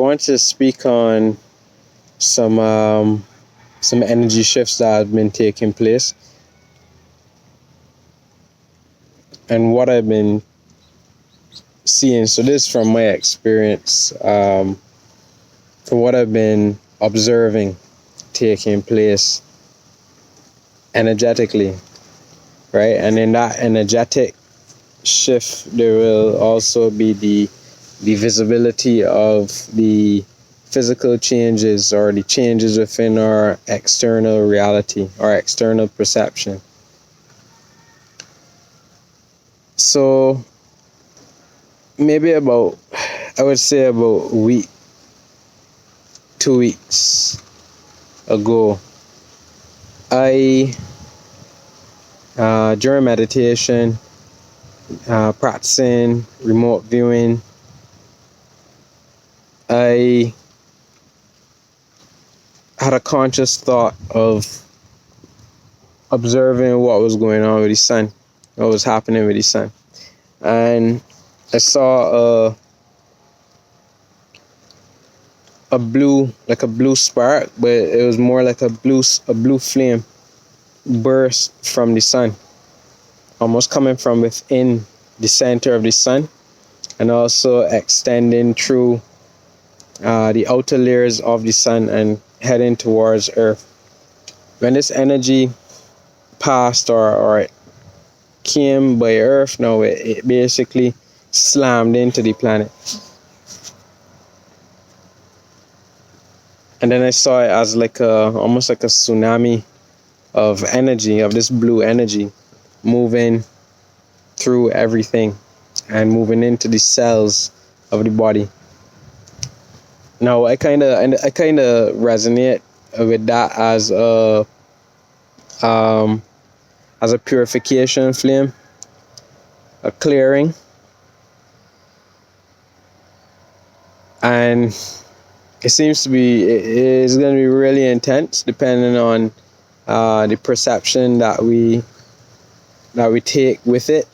want to speak on some energy shifts that have been taking place and what I've been seeing. So this is from my experience, from what I've been observing taking place energetically, right? And in that energetic shift, there will also be the visibility of the physical changes or the changes within our external reality, our external perception. So maybe about a week, 2 weeks ago, I during meditation, practicing remote viewing, I had a conscious thought of observing what was going on with the sun, what was happening with the sun. And I saw a blue spark, but it was more like a blue flame burst from the sun, almost coming from within the center of the sun, and also extending through the outer layers of the sun and heading towards Earth. When this energy passed or it came by Earth, now it basically slammed into the planet. And then I saw it as almost like a tsunami of energy, of this blue energy, moving through everything and moving into the cells of the body. Now I kind of resonate with that as a purification flame, a clearing, and it seems to be it's going to be really intense, depending on the perception that we take with it,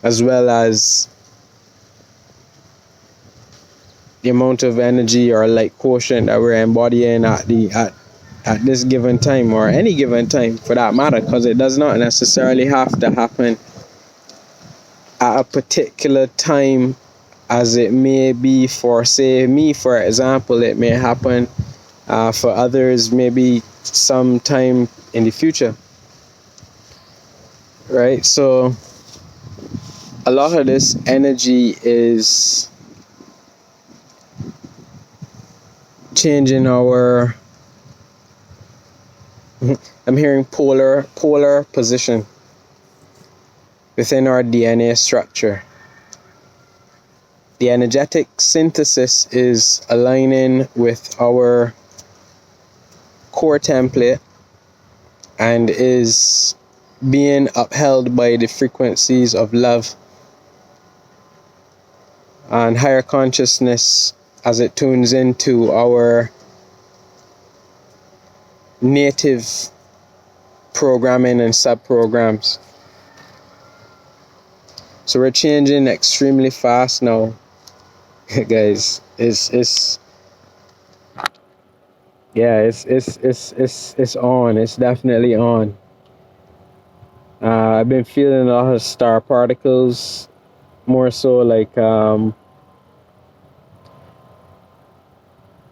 as well as the amount of energy or light quotient that we're embodying at this given time, or any given time for that matter, because it does not necessarily have to happen at a particular time, as it may be for, say, me, for example. It may happen for others maybe sometime in the future, right? So a lot of this energy is changing our I'm hearing polar position within our DNA structure. The energetic synthesis is aligning with our core template and is being upheld by the frequencies of love and higher consciousness as it tunes into our native programming and sub-programs. So we're changing extremely fast now, guys. It's on. It's definitely on. I've been feeling a lot of star particles, more so like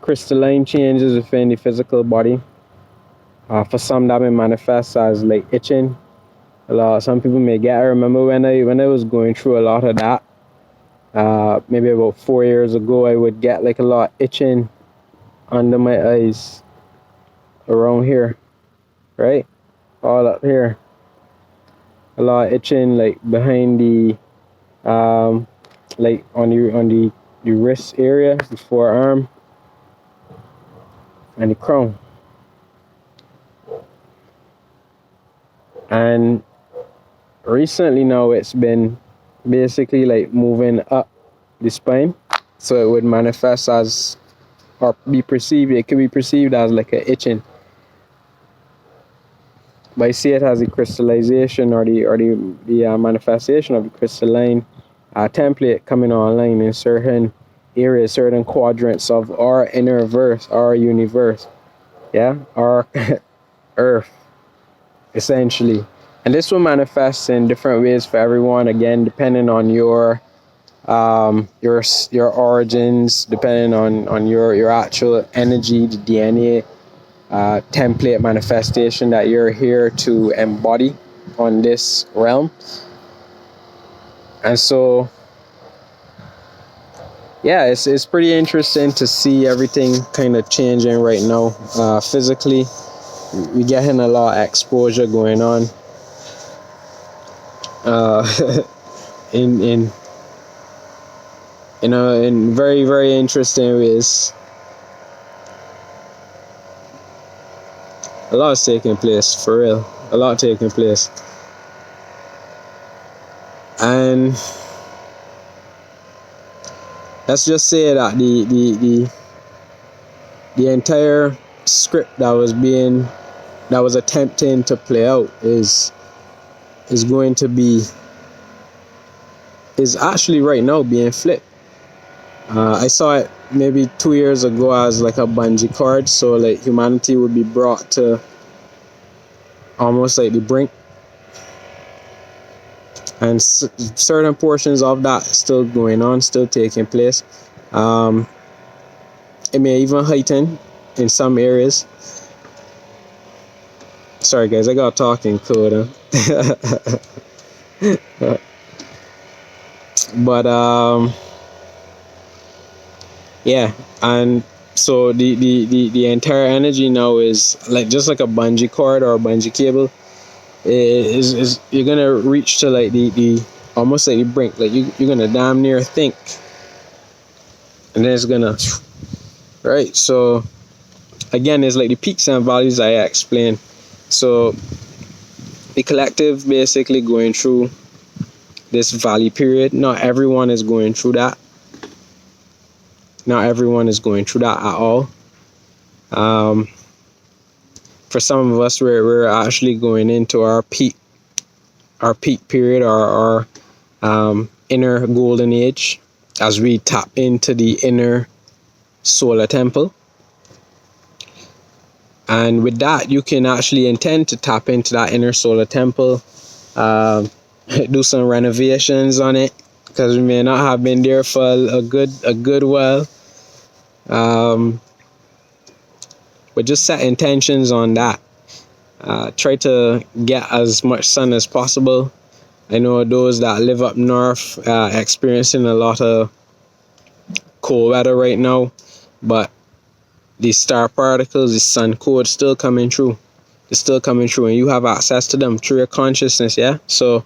crystalline changes within the physical body. For some, that may manifest as like itching. Some people may get. I remember when I was going through a lot of that. Maybe about 4 years ago, I would get like a lot of itching under my eyes, around here, right, all up here. A lot of itching, like behind the, like on the wrist area, the forearm, and the crown. And recently now it's been basically like moving up the spine, so it would manifest as, or be perceived, it can be perceived as like a itching. But I see it as the crystallization or the manifestation of the crystalline template coming online in certain areas, certain quadrants of our inner verse, our universe, yeah, our earth, essentially. And this will manifest in different ways for everyone, again, depending on your origins, depending on your actual energy, the DNA template manifestation that you're here to embody on this realm. And so, yeah, it's pretty interesting to see everything kind of changing right now. Physically, we're getting a lot of exposure going on in very, very interesting ways. A lot is taking place, for real. A lot taking place. And let's just say that the entire script that was attempting to play out is actually right now being flipped. I saw it maybe 2 years ago as like a bungee cord, so like humanity would be brought to almost like the brink, and certain portions of that still going on, still taking place. It may even heighten in some areas. Sorry guys, I got talking code. But yeah, and so the entire energy now is like just like a bungee cord or a bungee cable. Is you're gonna reach to like the almost like the brink, like you're gonna damn near think, and then it's gonna, right? So again, it's like the peaks and valleys I explained. So the collective basically going through this valley period. Not everyone is going through that. Not everyone is going through that at all. For some of us, we're actually going into our peak period, our inner golden age, as we tap into the inner solar temple. And with that, you can actually intend to tap into that inner solar temple, do some renovations on it, because we may not have been there for a good while. But just set intentions on that. Try to get as much sun as possible. I know those that live up north experiencing a lot of cold weather right now, but the star particles, the sun code, still coming through. It's still coming through, and you have access to them through your consciousness. Yeah, so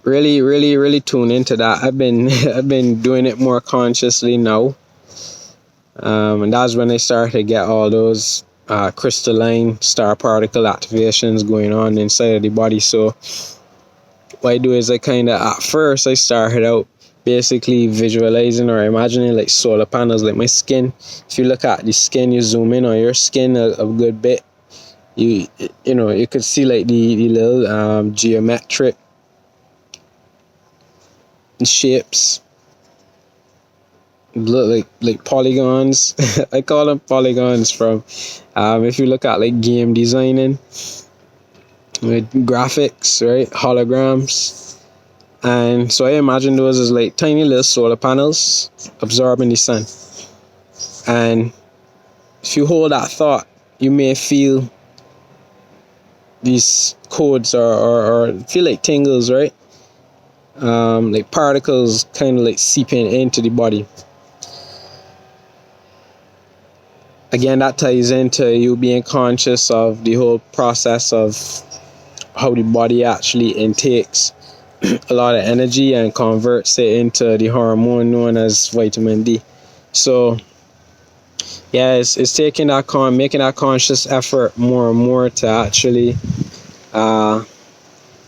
really, really, really tune into that. I've been doing it more consciously now. And that's when I started to get all those crystalline star particle activations going on inside of the body. So what I do is at first I started out basically visualizing or imagining like solar panels, like my skin. If you look at the skin, you zoom in on your skin a good bit, you could see like the little geometric shapes, look like polygons. I call them polygons from if you look at like game designing with graphics, right, holograms. And so I imagine those as like tiny little solar panels absorbing the sun. And if you hold that thought, you may feel these codes or feel like tingles, right? Like particles kind of like seeping into the body. Again, that ties into you being conscious of the whole process of how the body actually intakes a lot of energy and converts it into the hormone known as vitamin D. So yeah, it's taking making that conscious effort more and more to actually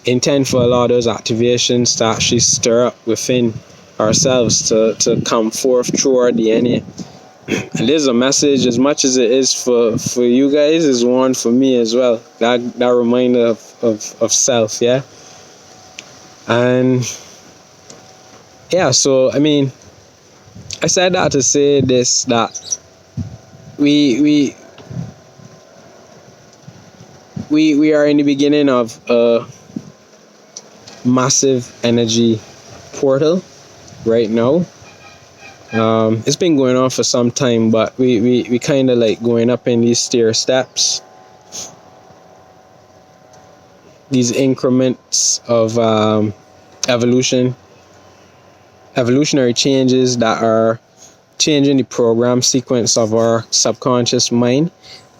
intend for a lot of those activations to actually stir up within ourselves to come forth through our DNA. And there's a message, as much as it is for you guys, is one for me as well. That reminder of self, yeah. And yeah, so I mean, I said that to say this, that we are in the beginning of a massive energy portal right now. It's been going on for some time, but we kind of like going up in these stair steps, these increments of evolutionary changes that are changing the program sequence of our subconscious mind.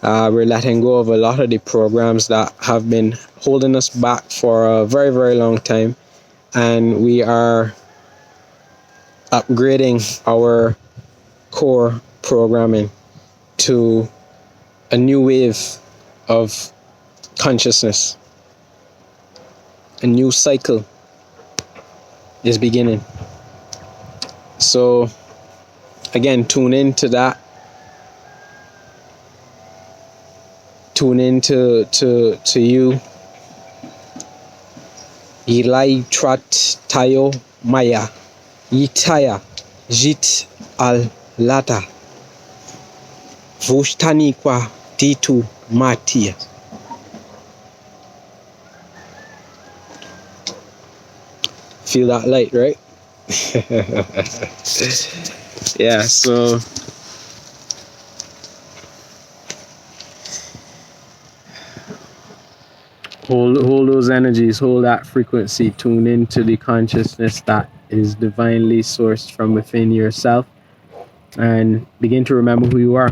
We're letting go of a lot of the programs that have been holding us back for a very, very long time, and we are upgrading our core programming to a new wave of consciousness. A new cycle is beginning. So again, tune into that. Tune into to you. Ilai Trat Tayo Maya Yitaya Jit Al Lata Vushtani Kwa Titu Matia. Feel that light, right? Yeah, so hold those energies, hold that frequency, tune into the consciousness that is divinely sourced from within yourself, and begin to remember who you are.